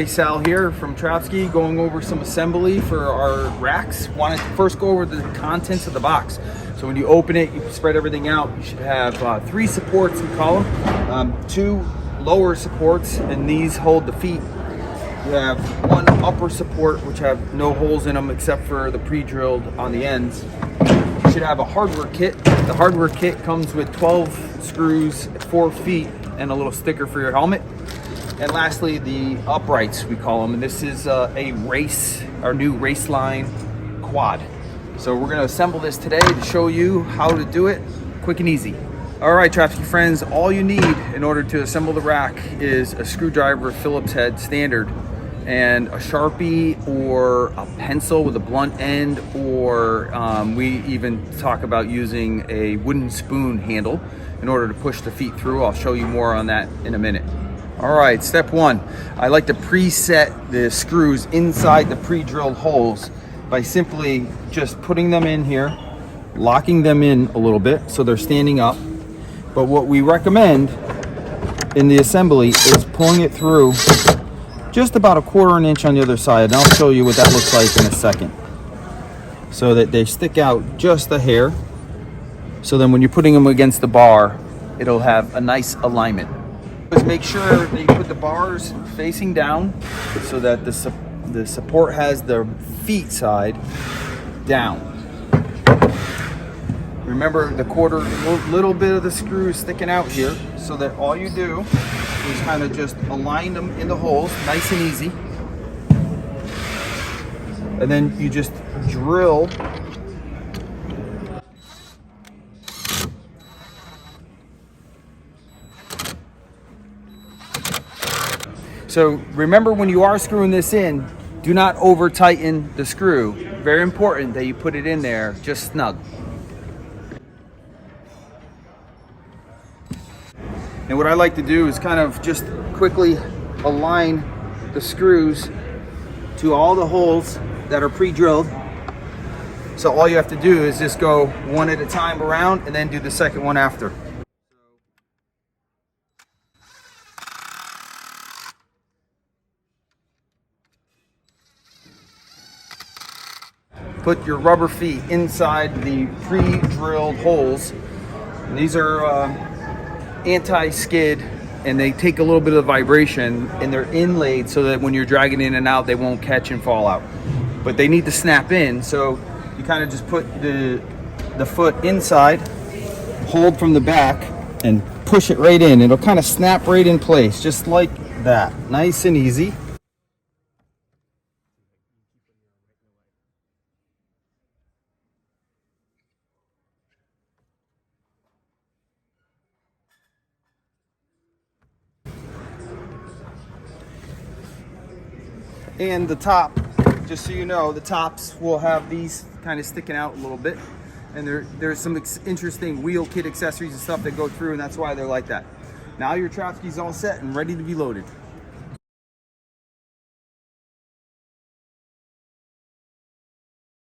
Sal here from Trapski, going over some assembly for our racks. Want to first go over the contents of the box. So when you open it, you spread everything out. You should have 3 supports, we call them, 2 lower supports, and these hold the feet. You have 1 upper support, which have no holes in them except for the pre-drilled on the ends. You should have a hardware kit. The hardware kit comes with 12 screws, 4 feet, and a little sticker for your helmet. And lastly, the uprights, we call them, and this is our new Raceline quad. So we're going to assemble this today to show you how to do it quick and easy. All right, Trapski friends, all you need in order to assemble the rack is a screwdriver, Phillips head standard, and a Sharpie or a pencil with a blunt end, or we even talk about using a wooden spoon handle in order to push the feet through. I'll show you more on that in a minute. All right, step 1. I like to preset the screws inside the pre-drilled holes by simply just putting them in here, locking them in a little bit so they're standing up. But what we recommend in the assembly is pulling it through just about 1/4 inch on the other side, and I'll show you what that looks like in a second. So that they stick out just a hair. So then when you're putting them against the bar, it'll have a nice alignment. Is make sure that you put the bars facing down so that the support has the feet side down. Remember the little bit of the screw is sticking out here, so that all you do is kind of just align them in the holes, nice and easy. And then you just drill . So remember, when you are screwing this in, do not over tighten the screw. Very important that you put it in there just snug. And what I like to do is kind of just quickly align the screws to all the holes that are pre-drilled. So all you have to do is just go one at a time around and then do the second one after. Put your rubber feet inside the pre-drilled holes. And these are anti-skid, and they take a little bit of vibration, and they're inlaid so that when you're dragging in and out, they won't catch and fall out. But they need to snap in, so you kind of just put the foot inside, hold from the back, and push it right in. It'll kind of snap right in place, just like that. Nice and easy. And the top, just so you know, the tops will have these kind of sticking out a little bit, and there's some interesting wheel kit accessories and stuff that go through, and that's why they're like that. Now your Trapski's all set and ready to be loaded.